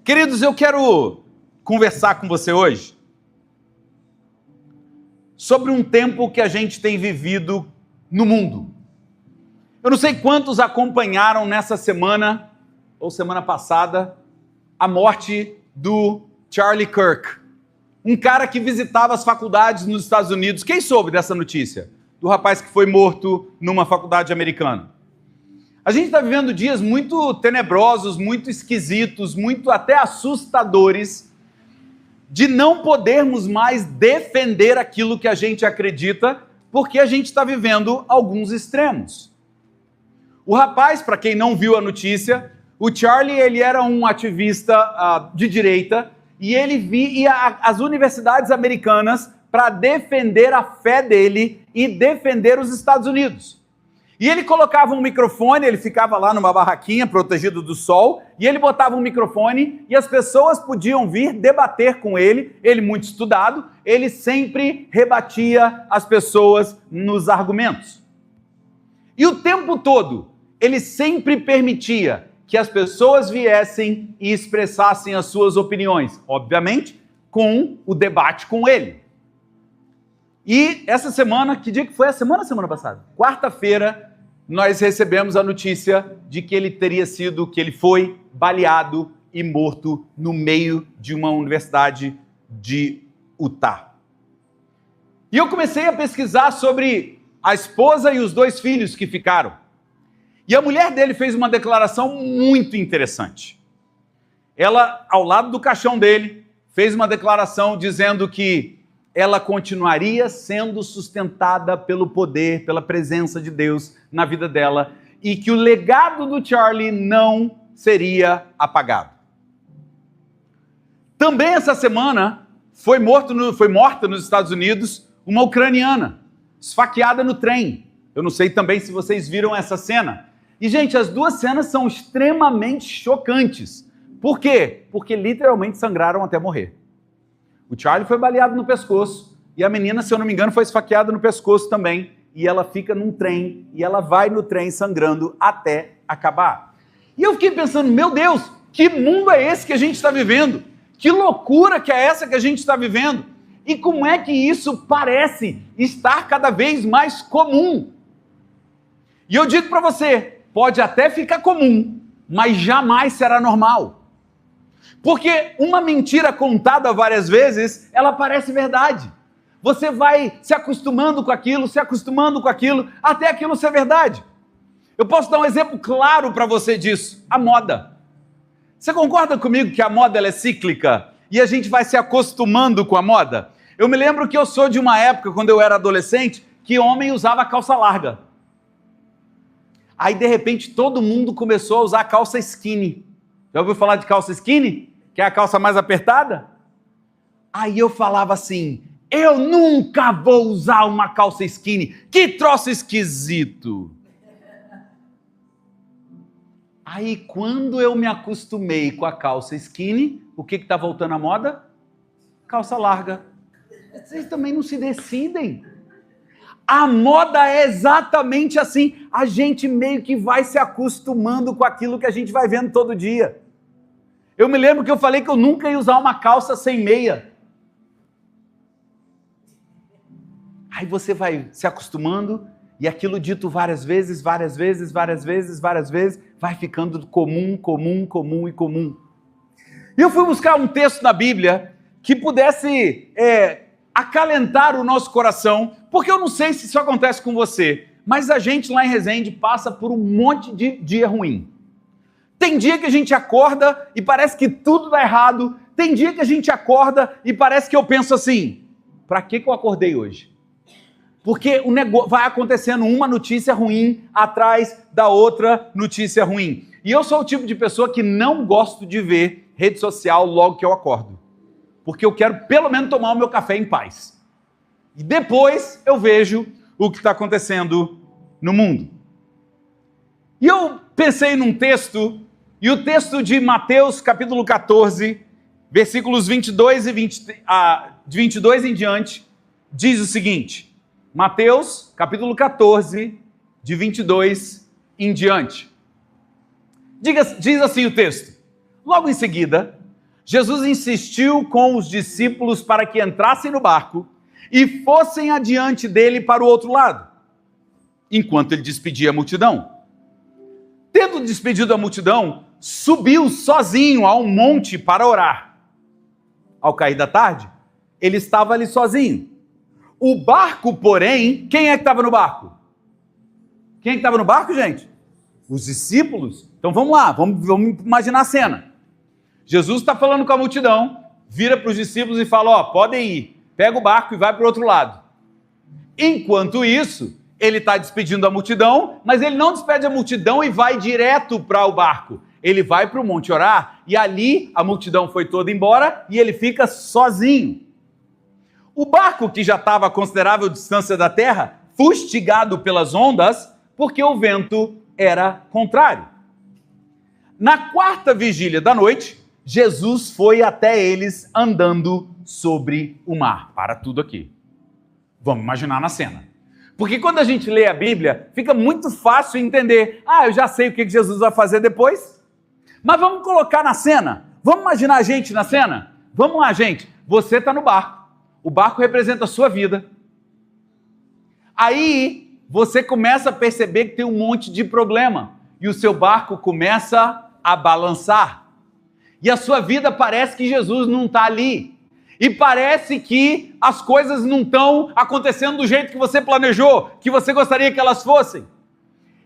Queridos, eu quero conversar com você hoje sobre um tempo que a gente tem vivido no mundo. Eu não sei quantos acompanharam nessa semana, ou semana passada, a morte do Charlie Kirk, um cara que visitava as faculdades nos Estados Unidos. Quem soube dessa notícia? Do rapaz que foi morto numa faculdade americana. A gente está vivendo dias muito tenebrosos, muito esquisitos, muito até assustadores, de não podermos mais defender aquilo que a gente acredita, porque a gente está vivendo alguns extremos. O rapaz, para quem não viu a notícia, o Charlie, ele era um ativista de direita, e ele ia às universidades americanas para defender a fé dele e defender os Estados Unidos. E ele colocava um microfone, ele ficava lá numa barraquinha protegido do sol, e ele botava um microfone e as pessoas podiam vir debater com ele. Ele muito estudado, ele sempre rebatia as pessoas nos argumentos. E o tempo todo, ele sempre permitia que as pessoas viessem e expressassem as suas opiniões, obviamente, com o debate com ele. E essa semana, que dia que foi? Semana passada? Quarta-feira, nós recebemos a notícia de que ele foi baleado e morto no meio de uma universidade de Utah. E eu comecei a pesquisar sobre a esposa e os 2 filhos que ficaram. E a mulher dele fez uma declaração muito interessante. Ela, ao lado do caixão dele, fez uma declaração dizendo que ela continuaria sendo sustentada pelo poder, pela presença de Deus na vida dela, e que o legado do Charlie não seria apagado. Também essa semana foi morta nos Estados Unidos uma ucraniana, esfaqueada no trem. Eu não sei também se vocês viram essa cena. E, gente, as 2 cenas são extremamente chocantes. Por quê? Porque literalmente sangraram até morrer. O Charlie foi baleado no pescoço e a menina, se eu não me engano, foi esfaqueada no pescoço também. E ela fica num trem e ela vai no trem sangrando até acabar. E eu fiquei pensando, meu Deus, que mundo é esse que a gente está vivendo? Que loucura que é essa que a gente está vivendo? E como é que isso parece estar cada vez mais comum? E eu digo para você, pode até ficar comum, mas jamais será normal. Porque uma mentira contada várias vezes, ela parece verdade. Você vai se acostumando com aquilo, até aquilo ser verdade. Eu posso dar um exemplo claro para você disso, a moda. Você concorda comigo que a moda ela é cíclica e a gente vai se acostumando com a moda? Eu me lembro que eu sou de uma época, quando eu era adolescente, que homem usava calça larga. Aí, de repente, todo mundo começou a usar calça skinny. Já ouviu falar de calça skinny? Que é a calça mais apertada? Aí eu falava assim, eu nunca vou usar uma calça skinny. Que troço esquisito. Aí, quando eu me acostumei com a calça skinny, o que está voltando à moda? Calça larga. Vocês também não se decidem. A moda é exatamente assim. A gente meio que vai se acostumando com aquilo que a gente vai vendo todo dia. Eu me lembro que eu falei que eu nunca ia usar uma calça sem meia. Aí você vai se acostumando e aquilo dito várias vezes, vai ficando comum. E eu fui buscar um texto na Bíblia que pudesse acalentar o nosso coração, porque eu não sei se isso acontece com você, mas a gente lá em Resende passa por um monte de dia ruim. Tem dia que a gente acorda e parece que tudo dá errado, tem dia que a gente acorda e parece que eu penso assim, para que eu acordei hoje? Porque o negócio vai acontecendo uma notícia ruim atrás da outra notícia ruim. E eu sou o tipo de pessoa que não gosto de ver rede social logo que eu acordo. Porque eu quero pelo menos tomar o meu café em paz. E depois eu vejo o que está acontecendo no mundo. E eu pensei num texto, e o texto de Mateus capítulo 14, versículos 22 em diante, diz o seguinte, Mateus capítulo 14, de 22 em diante. Diz assim o texto, logo em seguida, Jesus insistiu com os discípulos para que entrassem no barco e fossem adiante dele para o outro lado, enquanto ele despedia a multidão. Tendo despedido a multidão, subiu sozinho a um monte para orar. Ao cair da tarde, ele estava ali sozinho. O barco, porém, quem é que estava no barco? Quem é que estava no barco, gente? Os discípulos. Então vamos lá, vamos imaginar a cena. Jesus está falando com a multidão, vira para os discípulos e fala, ó, podem ir, pega o barco e vai para o outro lado. Enquanto isso, ele está despedindo a multidão, mas ele não despede a multidão e vai direto para o barco. Ele vai para o monte orar e ali a multidão foi toda embora e ele fica sozinho. O barco, que já estava a considerável distância da terra, fustigado pelas ondas, porque o vento era contrário. Na quarta vigília da noite, Jesus foi até eles andando sobre o mar. Para tudo aqui. Vamos imaginar na cena. Porque quando a gente lê a Bíblia, fica muito fácil entender. Ah, eu já sei o que Jesus vai fazer depois. Mas vamos colocar na cena. Vamos imaginar a gente na cena? Vamos lá, gente. Você está no barco. O barco representa a sua vida. Aí você começa a perceber que tem um monte de problema. E o seu barco começa a balançar. E a sua vida parece que Jesus não está ali. E parece que as coisas não estão acontecendo do jeito que você planejou, que você gostaria que elas fossem.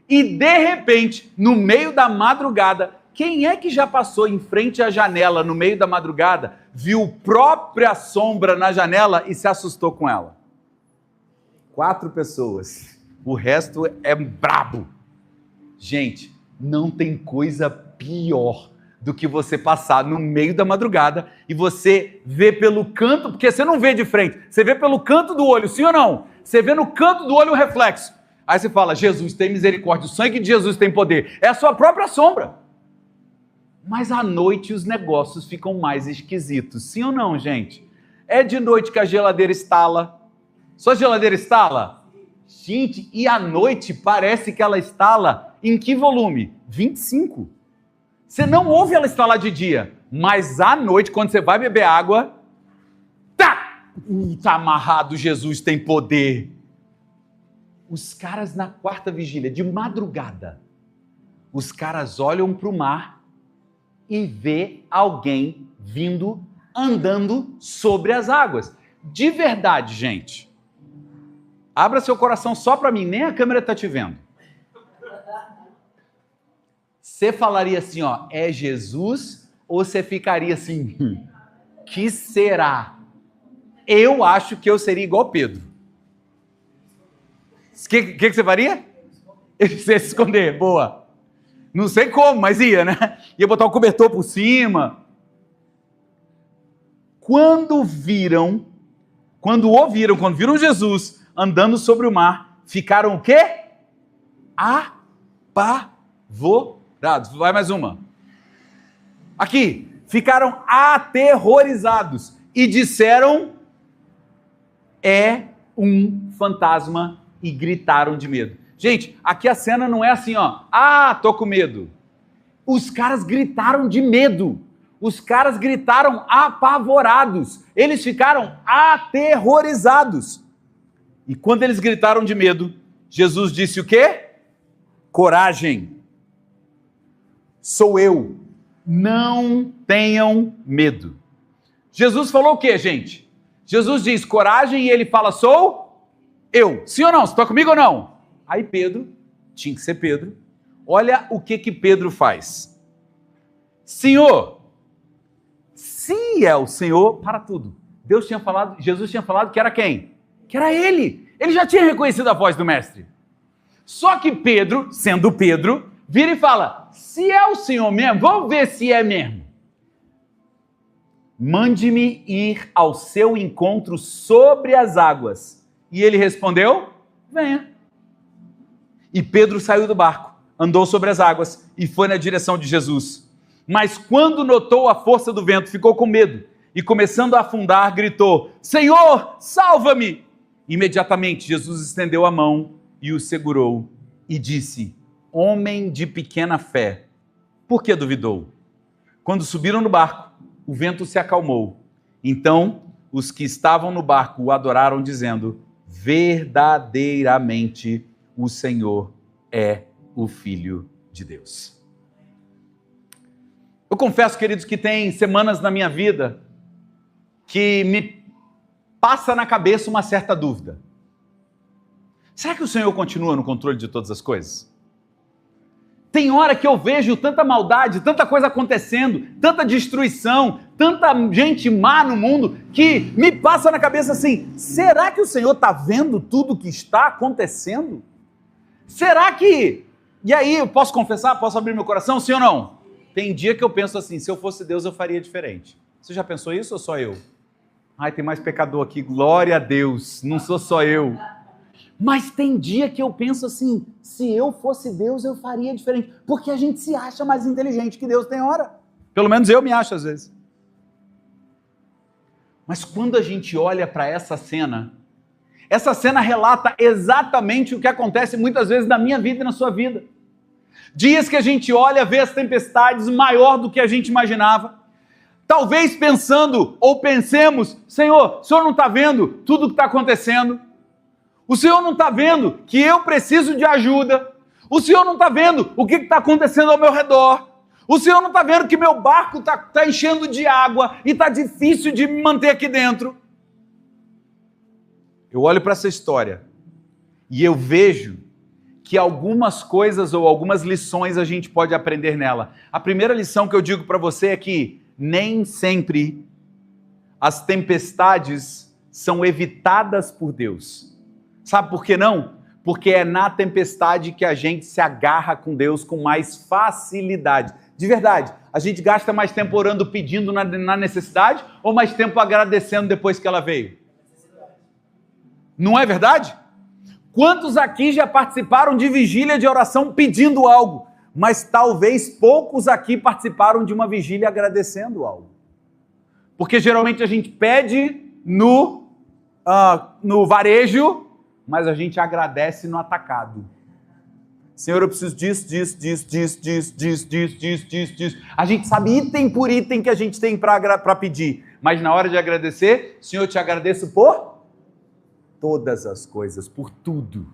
E de repente, no meio da madrugada, quem é que já passou em frente à janela no meio da madrugada, viu própria sombra na janela e se assustou com ela? 4 pessoas. O resto é brabo. Gente, não tem coisa pior do que você passar no meio da madrugada e você vê pelo canto, porque você não vê de frente, você vê pelo canto do olho, sim ou não? Você vê no canto do olho o reflexo. Aí você fala, Jesus tem misericórdia, o sangue de Jesus tem poder. É a sua própria sombra. Mas à noite os negócios ficam mais esquisitos, sim ou não, gente? É de noite que a geladeira estala. Sua geladeira estala? Gente, e à noite parece que ela estala em que volume? 25. Você não ouve ela estalar de dia, mas à noite, quando você vai beber água, tá amarrado, Jesus tem poder. Os caras na quarta vigília, de madrugada, os caras olham para o mar e vê alguém vindo, andando sobre as águas. De verdade, gente. Abra seu coração só para mim, nem a câmera está te vendo. Você falaria assim, ó, é Jesus? Ou você ficaria assim, que será? Eu acho que eu seria igual Pedro. O que você faria? Você se esconder, boa. Não sei como, mas ia, né? Ia botar o cobertor por cima. Quando viram Jesus andando sobre o mar, ficaram o quê? Apavorados. Vai mais uma. Aqui, ficaram aterrorizados e disseram, é um fantasma, e gritaram de medo. Gente, aqui a cena não é assim, ó, tô com medo. Os caras gritaram de medo. Os caras gritaram apavorados. Eles ficaram aterrorizados. E quando eles gritaram de medo, Jesus disse o quê? Coragem. Sou eu. Não tenham medo. Jesus falou o quê, gente? Jesus diz coragem e ele fala sou eu. Sim ou não? Você está comigo ou não? Aí Pedro, tinha que ser Pedro, olha o que Pedro faz. Senhor, se é o Senhor, para tudo. Jesus tinha falado que era quem? Que era ele. Ele já tinha reconhecido a voz do mestre. Só que Pedro, sendo Pedro, vira e fala, se é o Senhor mesmo, vamos ver se é mesmo. Mande-me ir ao seu encontro sobre as águas. E ele respondeu, venha. E Pedro saiu do barco, andou sobre as águas e foi na direção de Jesus. Mas quando notou a força do vento, ficou com medo e começando a afundar, gritou, Senhor, salva-me! Imediatamente Jesus estendeu a mão e o segurou e disse, homem de pequena fé, por que duvidou? Quando subiram no barco, o o vento se acalmou. Então, os que estavam no barco o adoraram, dizendo: verdadeiramente o Senhor é o Filho de Deus. Eu confesso, queridos, que tem semanas na minha vida que me passa na cabeça uma certa dúvida. Será que o Senhor continua no controle de todas as coisas? Tem hora que eu vejo tanta maldade, tanta coisa acontecendo, tanta destruição, tanta gente má no mundo, que me passa na cabeça assim: será que o Senhor está vendo tudo que está acontecendo? Será que... E aí, eu posso confessar, posso abrir meu coração, sim ou não? Tem dia que eu penso assim: se eu fosse Deus, eu faria diferente. Você já pensou isso ou só eu? Ai, tem mais pecador aqui, glória a Deus, não sou só eu. Mas tem dia que eu penso assim: se eu fosse Deus, eu faria diferente. Porque a gente se acha mais inteligente que Deus tem hora. Pelo menos eu me acho às vezes. Mas quando a gente olha para essa cena relata exatamente o que acontece muitas vezes na minha vida e na sua vida. Dias que a gente olha, vê as tempestades maior do que a gente imaginava. Talvez pensando ou pensemos: Senhor, o Senhor não está vendo tudo o que está acontecendo? O Senhor não está vendo que eu preciso de ajuda? O Senhor não está vendo o que está acontecendo ao meu redor? O Senhor não está vendo que meu barco está enchendo de água e está difícil de me manter aqui dentro? Eu olho para essa história e eu vejo que algumas coisas ou algumas lições a gente pode aprender nela. A primeira lição que eu digo para você é que nem sempre as tempestades são evitadas por Deus. Sabe por que não? Porque é na tempestade que a gente se agarra com Deus com mais facilidade. De verdade, a gente gasta mais tempo orando pedindo na necessidade ou mais tempo agradecendo depois que ela veio? Não é verdade? Quantos aqui já participaram de vigília de oração pedindo algo, mas talvez poucos aqui participaram de uma vigília agradecendo algo? Porque geralmente a gente pede no varejo, mas a gente agradece no atacado. Senhor, eu preciso disso. A gente sabe item por item que a gente tem para pedir, mas na hora de agradecer, Senhor, eu te agradeço por todas as coisas, por tudo.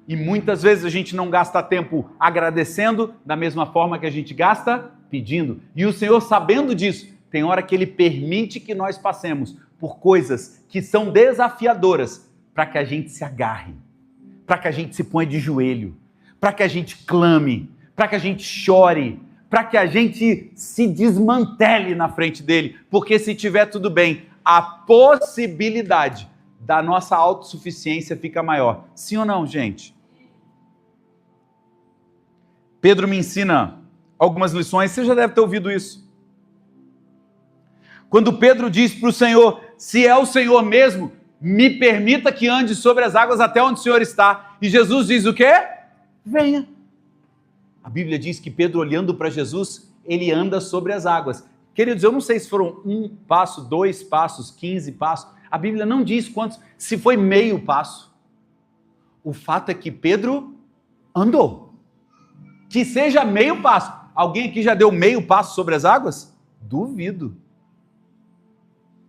E muitas vezes a gente não gasta tempo agradecendo da mesma forma que a gente gasta pedindo. E o Senhor, sabendo disso, tem hora que Ele permite que nós passemos por coisas que são desafiadoras para que a gente se agarre, para que a gente se ponha de joelho, para que a gente clame, para que a gente chore, para que a gente se desmantele na frente dEle. Porque se tiver tudo bem, a possibilidade da nossa autossuficiência fica maior. Sim ou não, gente? Pedro me ensina algumas lições, você já deve ter ouvido isso. Quando Pedro diz para o Senhor: se é o Senhor mesmo, me permita que ande sobre as águas até onde o Senhor está. E Jesus diz o quê? Venha. A Bíblia diz que Pedro, olhando para Jesus, ele anda sobre as águas. Queridos, eu não sei se foram 1 passo, 2 passos, 15 passos. A Bíblia não diz quantos, se foi meio passo. O fato é que Pedro andou. Que seja meio passo. Alguém aqui já deu meio passo sobre as águas? Duvido.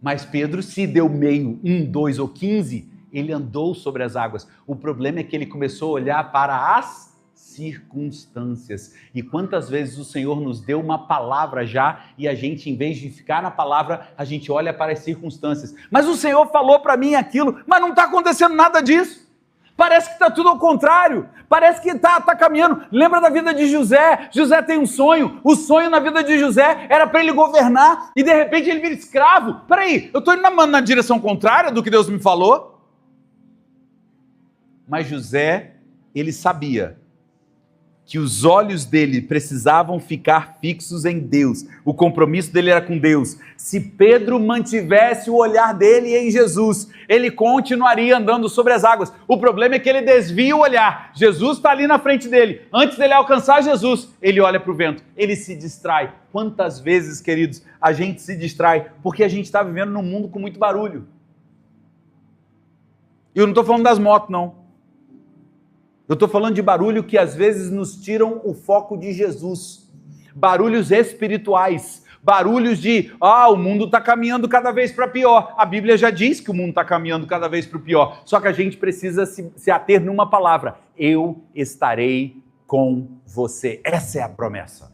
Mas Pedro, se deu meio, 1, 2 ou 15, ele andou sobre as águas. O problema é que ele começou a olhar para as circunstâncias. E quantas vezes o Senhor nos deu uma palavra já e a gente, em vez de ficar na palavra, a gente olha para as circunstâncias. Mas o Senhor falou para mim aquilo, mas não está acontecendo nada disso. Parece que está tudo ao contrário. Parece que está caminhando. Lembra da vida de José? José tem um sonho. O sonho na vida de José era para ele governar e de repente ele vira escravo. Peraí, eu estou indo na direção contrária do que Deus me falou? Mas José, ele sabia que os olhos dele precisavam ficar fixos em Deus. O compromisso dele era com Deus. Se Pedro mantivesse o olhar dele em Jesus, ele continuaria andando sobre as águas. O problema é que ele desvia o olhar. Jesus está ali na frente dele. Antes dele alcançar Jesus, ele olha para o vento. Ele se distrai. Quantas vezes, queridos, a gente se distrai porque a gente está vivendo num mundo com muito barulho. E eu não estou falando das motos, não. Eu estou falando de barulho que às vezes nos tiram o foco de Jesus. Barulhos espirituais. barulhos de, o mundo está caminhando cada vez para pior. A Bíblia já diz que o mundo está caminhando cada vez para o pior, só que a gente precisa se ater numa palavra: eu estarei com você. Essa é a promessa.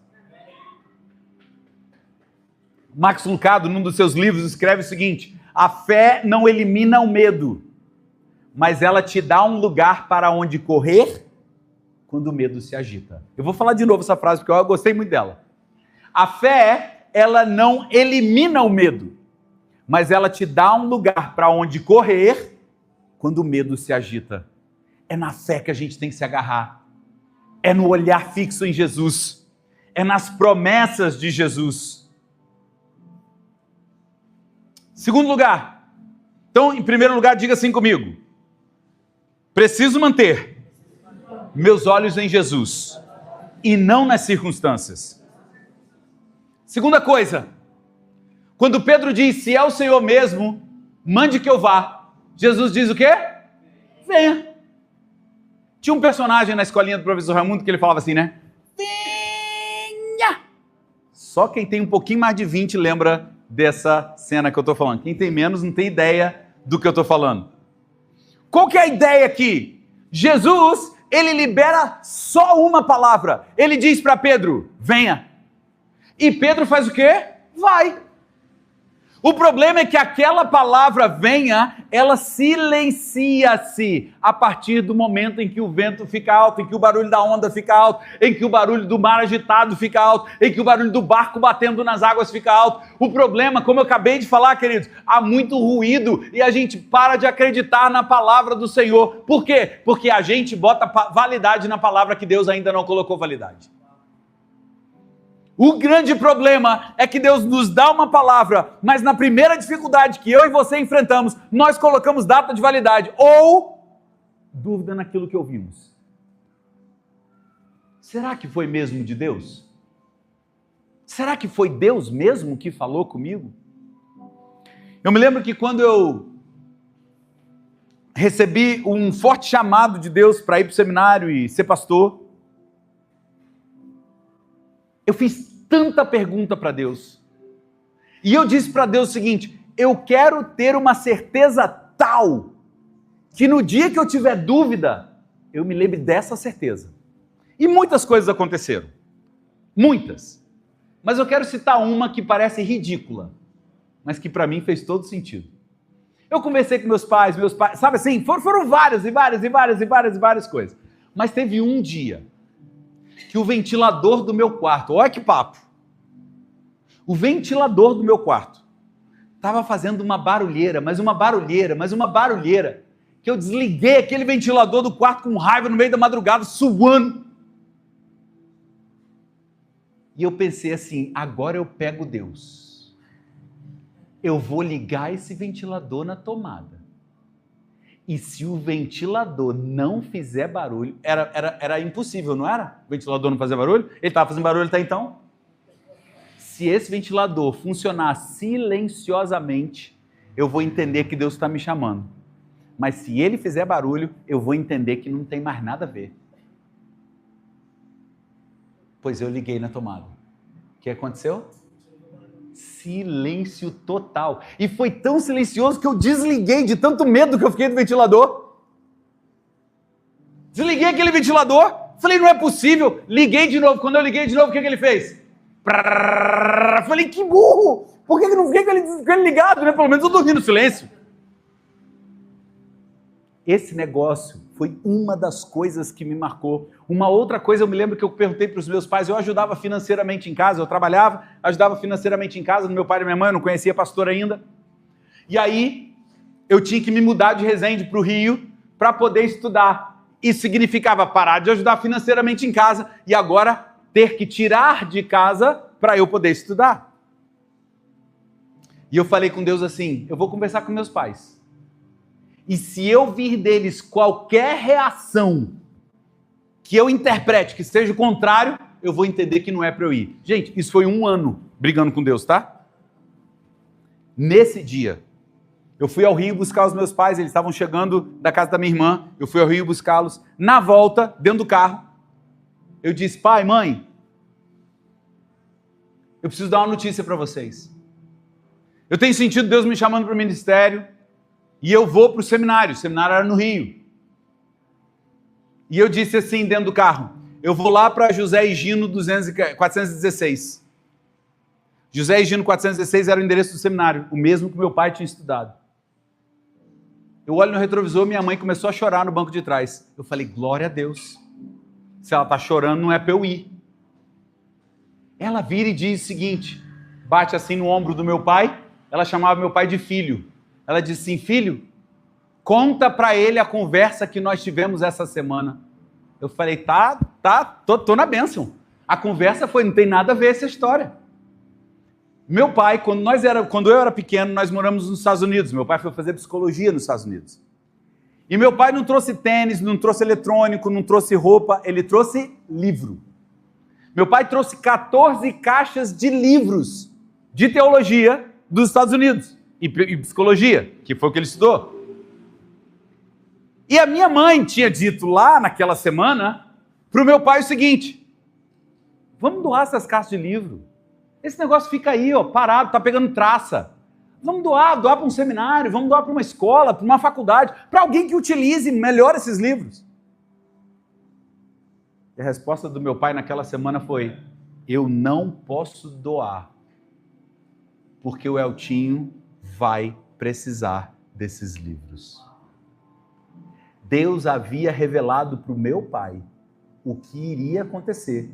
Max Lucado, num dos seus livros, escreve o seguinte: a fé não elimina o medo, mas ela te dá um lugar para onde correr quando o medo se agita. Eu vou falar de novo essa frase porque eu gostei muito dela. A fé, ela não elimina o medo, mas ela te dá um lugar para onde correr quando o medo se agita. É na fé que a gente tem que se agarrar. É no olhar fixo em Jesus. É nas promessas de Jesus. Segundo lugar. Então, em primeiro lugar, diga assim comigo: preciso manter meus olhos em Jesus e não nas circunstâncias. Segunda coisa, quando Pedro diz: se é o Senhor mesmo, mande que eu vá, Jesus diz o quê? Venha. Tinha um personagem na escolinha do professor Raimundo que ele falava assim, né? Venha! Só quem tem um pouquinho mais de 20 lembra dessa cena que eu estou falando. Quem tem menos não tem ideia do que eu estou falando. Qual que é a ideia aqui? Jesus, ele libera só uma palavra. Ele diz para Pedro: venha. E Pedro faz o quê? Vai. O problema é que aquela palavra venha, ela silencia-se a partir do momento em que o vento fica alto, em que o barulho da onda fica alto, em que o barulho do mar agitado fica alto, em que o barulho do barco batendo nas águas fica alto. O problema, como eu acabei de falar, queridos, há muito ruído e a gente para de acreditar na palavra do Senhor. Por quê? Porque a gente bota validade na palavra que Deus ainda não colocou validade. O grande problema é que Deus nos dá uma palavra, mas na primeira dificuldade que eu e você enfrentamos, nós colocamos data de validade ou dúvida naquilo que ouvimos. Será que foi mesmo de Deus? Será que foi Deus mesmo que falou comigo? Eu me lembro que quando eu recebi um forte chamado de Deus para ir para o seminário e ser pastor, eu fiz tanta pergunta para Deus. E eu disse para Deus o seguinte: eu quero ter uma certeza tal que no dia que eu tiver dúvida, eu me lembre dessa certeza. E muitas coisas aconteceram. Muitas. Mas eu quero citar uma que parece ridícula, mas que para mim fez todo sentido. Eu conversei com meus pais, sabe assim, foram várias coisas. Mas teve um dia que o ventilador do meu quarto, olha que papo, o ventilador do meu quarto estava fazendo uma barulheira, que eu desliguei aquele ventilador do quarto com raiva no meio da madrugada, suando. E eu pensei assim: agora eu pego Deus, eu vou ligar esse ventilador na tomada. E se o ventilador não fizer barulho, era impossível, não era? O ventilador não fazer barulho? Ele estava fazendo barulho até então? Se esse ventilador funcionar silenciosamente, eu vou entender que Deus está me chamando. Mas se ele fizer barulho, eu vou entender que não tem mais nada a ver. Pois eu liguei na tomada. O que aconteceu? Silêncio total. E foi tão silencioso que eu desliguei de tanto medo que eu fiquei do ventilador. Desliguei aquele ventilador, falei: não é possível. Liguei de novo. Quando eu liguei de novo, o que ele fez? Falei: que burro! Por que não fiquei com ele ligado, né? Pelo menos eu dormi no silêncio. Esse negócio foi uma das coisas que me marcou. Uma outra coisa, eu me lembro que eu perguntei para os meus pais, eu ajudava financeiramente em casa, eu trabalhava, ajudava financeiramente em casa, no meu pai e minha mãe, eu não conhecia pastor ainda. E aí, eu tinha que me mudar de Resende para o Rio para poder estudar. Isso significava parar de ajudar financeiramente em casa e agora ter que tirar de casa para eu poder estudar. E eu falei com Deus assim: eu vou conversar com meus pais. E se eu vir deles qualquer reação que eu interprete que seja o contrário, eu vou entender que não é para eu ir. Gente, isso foi 1 ano brigando com Deus, tá? Nesse dia, eu fui ao Rio buscar os meus pais, eles estavam chegando da casa da minha irmã, eu fui ao Rio buscá-los. Na volta, dentro do carro, eu disse: pai, mãe, Eu preciso dar uma notícia para vocês. Eu tenho sentido Deus me chamando para o ministério e eu vou para o seminário. O seminário era no Rio. E eu disse assim dentro do carro, eu vou lá para José Higino 416. José Higino 416 era o endereço do seminário, o mesmo que meu pai tinha estudado. Eu olho no retrovisor, minha mãe começou a chorar no banco de trás. Eu falei, glória a Deus. Se ela está chorando, não é para eu ir. Ela vira e diz o seguinte, bate assim no ombro do meu pai, ela chamava meu pai de filho. Ela disse assim, filho, conta para ele a conversa que nós tivemos essa semana. Eu falei, tô na bênção. A conversa foi, não tem nada a ver essa história. Meu pai, quando eu era pequeno, nós moramos nos Estados Unidos. Meu pai foi fazer psicologia nos Estados Unidos. E meu pai não trouxe tênis, não trouxe eletrônico, não trouxe roupa, ele trouxe livro. Meu pai trouxe 14 caixas de livros de teologia dos Estados Unidos e psicologia, que foi o que ele estudou. E a minha mãe tinha dito lá naquela semana para o meu pai o seguinte, vamos doar essas caixas de livro. Esse negócio fica aí, ó, parado, tá pegando traça. Vamos doar para um seminário, vamos doar para uma escola, para uma faculdade, para alguém que utilize melhor esses livros. E a resposta do meu pai naquela semana foi, eu não posso doar, porque o Eltinho vai precisar desses livros. Deus havia revelado para o meu pai o que iria acontecer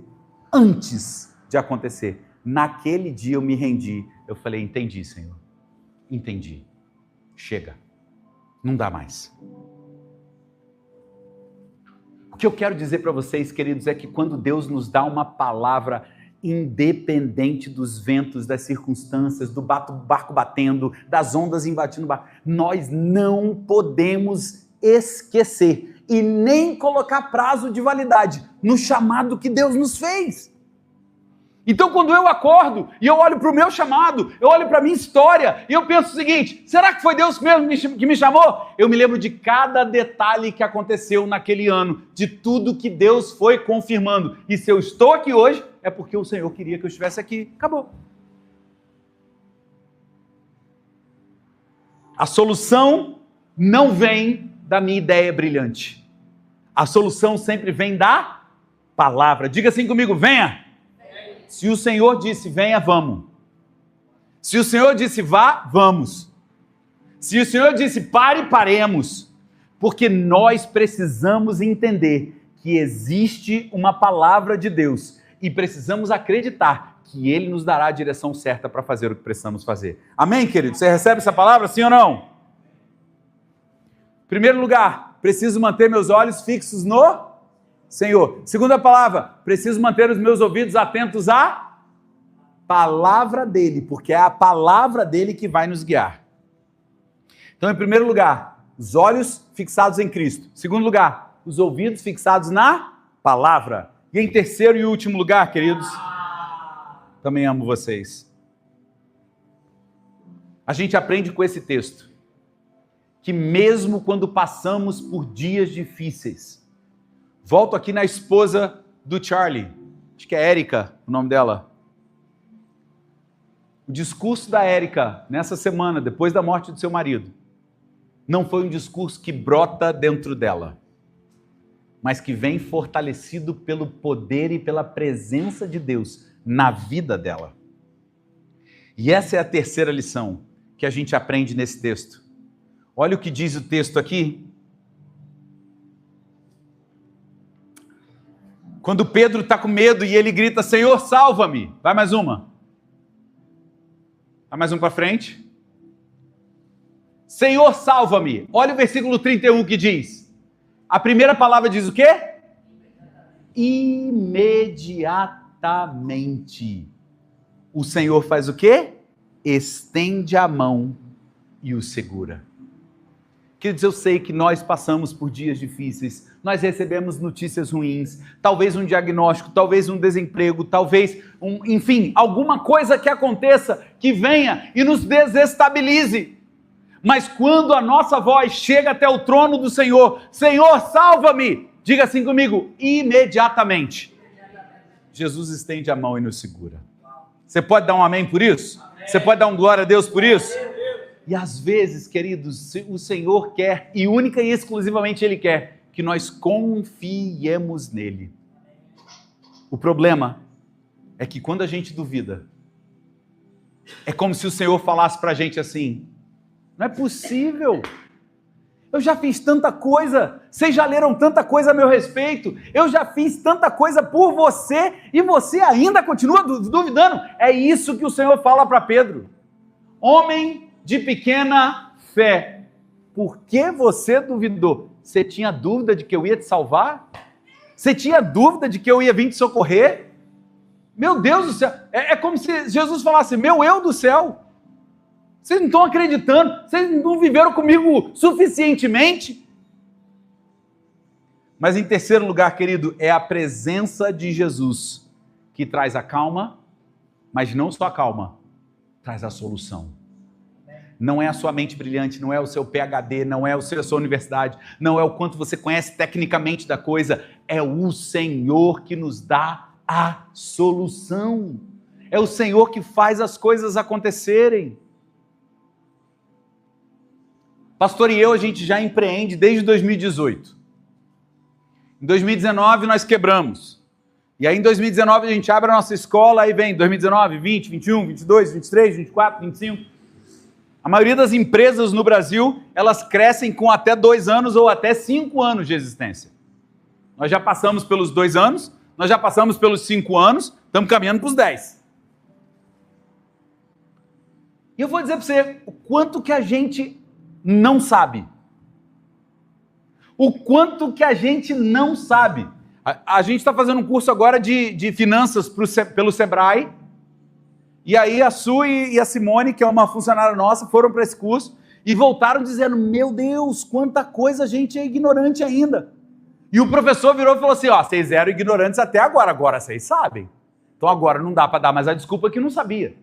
antes de acontecer. Naquele dia eu me rendi. Eu falei, entendi, Senhor. Entendi. Chega. Não dá mais. O que eu quero dizer para vocês, queridos, é que quando Deus nos dá uma palavra independente dos ventos, das circunstâncias, do barco batendo, das ondas invadindo o barco, nós não podemos esquecer e nem colocar prazo de validade no chamado que Deus nos fez. Então, quando eu acordo e eu olho para o meu chamado, eu olho para a minha história e eu penso o seguinte, será que foi Deus mesmo que me chamou? Eu me lembro de cada detalhe que aconteceu naquele ano, de tudo que Deus foi confirmando. E se eu estou aqui hoje, é porque o Senhor queria que eu estivesse aqui. Acabou. A solução não vem da minha ideia brilhante. A solução sempre vem da palavra. Diga assim comigo, venha. Se o Senhor disse venha, vamos. Se o Senhor disse vá, vamos. Se o Senhor disse pare, paremos. Porque nós precisamos entender que existe uma palavra de Deus e precisamos acreditar que Ele nos dará a direção certa para fazer o que precisamos fazer. Amém, querido? Você recebe essa palavra, sim ou não? Em primeiro lugar, preciso manter meus olhos fixos no Senhor. Segunda palavra, preciso manter os meus ouvidos atentos à palavra dele, porque é a palavra dele que vai nos guiar. Então, em primeiro lugar, os olhos fixados em Cristo. Segundo lugar, os ouvidos fixados na palavra. E em terceiro e último lugar, queridos, também amo vocês. A gente aprende com esse texto que mesmo quando passamos por dias difíceis, volto aqui na esposa do Charlie, acho que é Érica o nome dela. O discurso da Érica nessa semana, depois da morte do seu marido, não foi um discurso que brota dentro dela, mas que vem fortalecido pelo poder e pela presença de Deus na vida dela. E essa é a terceira lição que a gente aprende nesse texto. Olha o que diz o texto aqui. Quando Pedro está com medo e ele grita, Senhor, salva-me. Vai mais uma. Vai mais um para frente. Senhor, salva-me. Olha o versículo 31 que diz. A primeira palavra diz o quê? Imediatamente. O Senhor faz o quê? Estende a mão e o segura. Queridos, eu sei que nós passamos por dias difíceis, nós recebemos notícias ruins, talvez um diagnóstico, talvez um desemprego, talvez, enfim, alguma coisa que aconteça, que venha e nos desestabilize. Mas quando a nossa voz chega até o trono do Senhor, Senhor, salva-me, diga assim comigo, imediatamente. Jesus estende a mão e nos segura. Você pode dar um amém por isso? Amém. Você pode dar um glória a Deus por isso? E às vezes, queridos, o Senhor quer, e única e exclusivamente Ele quer, que nós confiemos nele. O problema é que quando a gente duvida, é como se o Senhor falasse para a gente assim: não é possível, eu já fiz tanta coisa, vocês já leram tanta coisa a meu respeito, eu já fiz tanta coisa por você, e você ainda continua duvidando. É isso que o Senhor fala para Pedro: homem de pequena fé, por que você duvidou? Você tinha dúvida de que eu ia te salvar? Você tinha dúvida de que eu ia vir te socorrer? Meu Deus do céu, é como se Jesus falasse: meu eu do céu, vocês não estão acreditando, vocês não viveram comigo suficientemente? Mas em terceiro lugar, querido, é a presença de Jesus que traz a calma, mas não só a calma, traz a solução. Não é a sua mente brilhante, não é o seu PhD, não é a sua universidade, não é o quanto você conhece tecnicamente da coisa, é o Senhor que nos dá a solução. É o Senhor que faz as coisas acontecerem. Pastor e eu, a gente já empreende desde 2018. Em 2019 nós quebramos. E aí em 2019 a gente abre a nossa escola, aí vem 2019, 20, 21, 22, 23, 24, 25... A maioria das empresas no Brasil, elas crescem com até 2 anos ou até 5 anos de existência. Nós já passamos pelos 2 anos, nós já passamos pelos 5 anos, estamos caminhando para os 10. E eu vou dizer para você o quanto que a gente não sabe. O quanto que a gente não sabe. A gente está fazendo um curso agora de finanças pelo Sebrae. E aí a Su e a Simone, que é uma funcionária nossa, foram para esse curso e voltaram dizendo: meu Deus, quanta coisa a gente é ignorante ainda. E o professor virou e falou assim: ó, vocês eram ignorantes até agora vocês sabem. Então agora não dá para dar mais a desculpa que não sabia.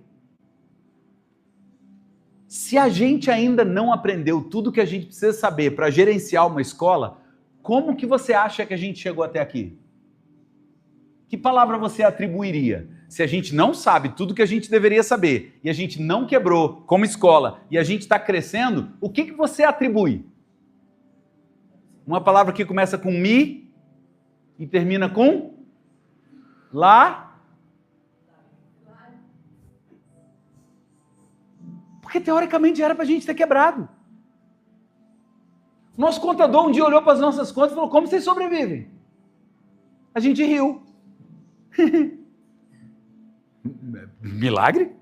Se a gente ainda não aprendeu tudo que a gente precisa saber para gerenciar uma escola, como que você acha que a gente chegou até aqui? Que palavra você atribuiria? Se a gente não sabe tudo que a gente deveria saber, e a gente não quebrou como escola, e a gente está crescendo, o que você atribui? Uma palavra que começa com mi e termina com lá. Porque teoricamente era para a gente ter quebrado. Nosso contador um dia olhou para as nossas contas e falou: como vocês sobrevivem? A gente riu. Milagre?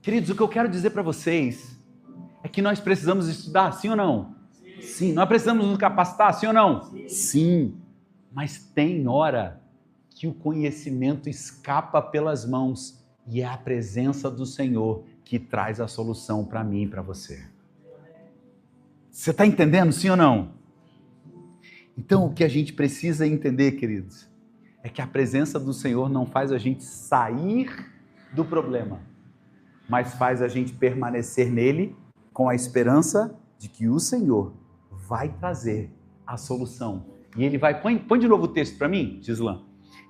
Queridos, o que eu quero dizer para vocês é que nós precisamos estudar, sim ou não? Sim. Nós precisamos nos capacitar, sim ou não? Sim. Mas tem hora que o conhecimento escapa pelas mãos e é a presença do Senhor que traz a solução para mim e para você. Você está entendendo, sim ou não? Então, o que a gente precisa entender, queridos, é que a presença do Senhor não faz a gente sair do problema, mas faz a gente permanecer nele com a esperança de que o Senhor vai trazer a solução. E ele vai... Põe de novo o texto para mim, Gislan.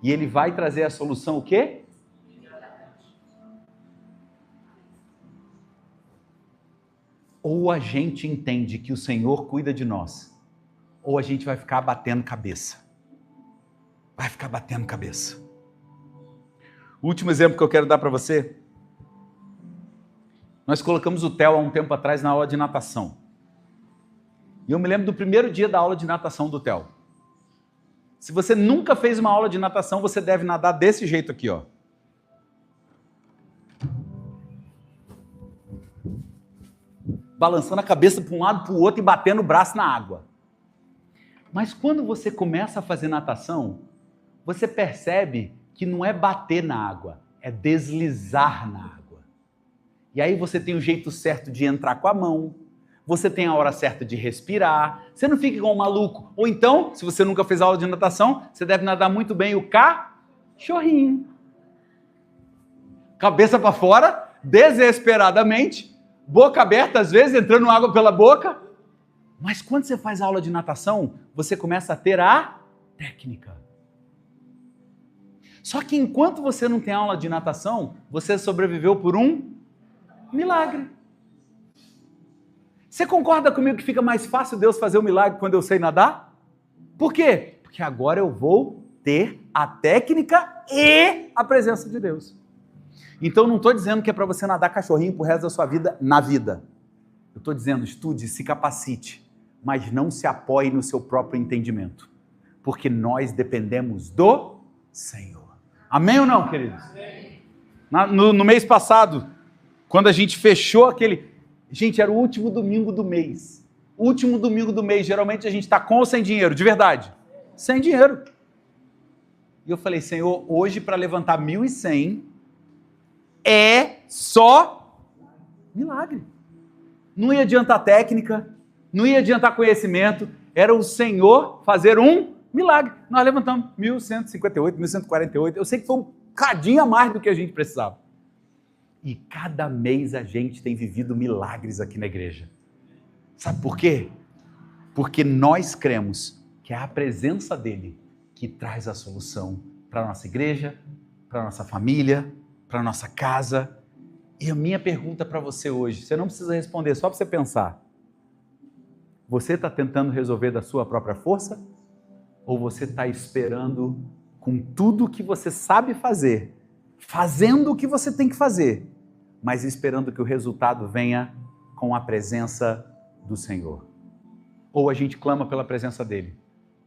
E ele vai trazer a solução o quê? Ou a gente entende que o Senhor cuida de nós, ou a gente vai ficar batendo cabeça. Vai ficar batendo cabeça. O último exemplo que eu quero dar para você. Nós colocamos o Theo há um tempo atrás na aula de natação. E eu me lembro do primeiro dia da aula de natação do Theo. Se você nunca fez uma aula de natação, você deve nadar desse jeito aqui, ó. Balançando a cabeça para um lado, para o outro e batendo o braço na água. Mas quando você começa a fazer natação, você percebe que não é bater na água, é deslizar na água. E aí você tem o jeito certo de entrar com a mão, você tem a hora certa de respirar, você não fica igual um maluco. Ou então, se você nunca fez aula de natação, você deve nadar muito bem o cachorrinho. Cabeça para fora, desesperadamente, boca aberta às vezes, entrando água pela boca. Mas quando você faz aula de natação, você começa a ter a técnica. Só que enquanto você não tem aula de natação, você sobreviveu por um milagre. Você concorda comigo que fica mais fácil Deus fazer o milagre quando eu sei nadar? Por quê? Porque agora eu vou ter a técnica e a presença de Deus. Então não estou dizendo que é para você nadar cachorrinho pro resto da sua vida na vida. Eu estou dizendo, estude, se capacite, mas não se apoie no seu próprio entendimento. Porque nós dependemos do Senhor. Amém ou não, queridos? No mês passado, quando a gente fechou aquele... Gente, era o último domingo do mês. Último domingo do mês. Geralmente a gente está com ou sem dinheiro? De verdade? Sem dinheiro. E eu falei, Senhor, hoje para levantar 1.100 é só milagre. Não ia adiantar técnica, não ia adiantar conhecimento, era o Senhor fazer um milagre. Nós levantamos 1.158, 1.148, eu sei que foi um cadinho a mais do que a gente precisava. E cada mês a gente tem vivido milagres aqui na igreja. Sabe por quê? Porque nós cremos que é a presença dele que traz a solução para a nossa igreja, para a nossa família, para a nossa casa. E a minha pergunta para você hoje, você não precisa responder, só para você pensar. Você está tentando resolver da sua própria força? Ou você está esperando com tudo o que você sabe fazer, fazendo o que você tem que fazer, mas esperando que o resultado venha com a presença do Senhor? Ou a gente clama pela presença dele,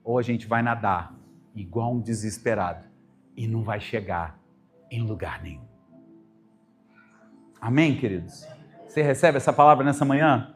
ou a gente vai nadar igual um desesperado e não vai chegar em lugar nenhum. Amém, queridos? Você recebe essa palavra nessa manhã?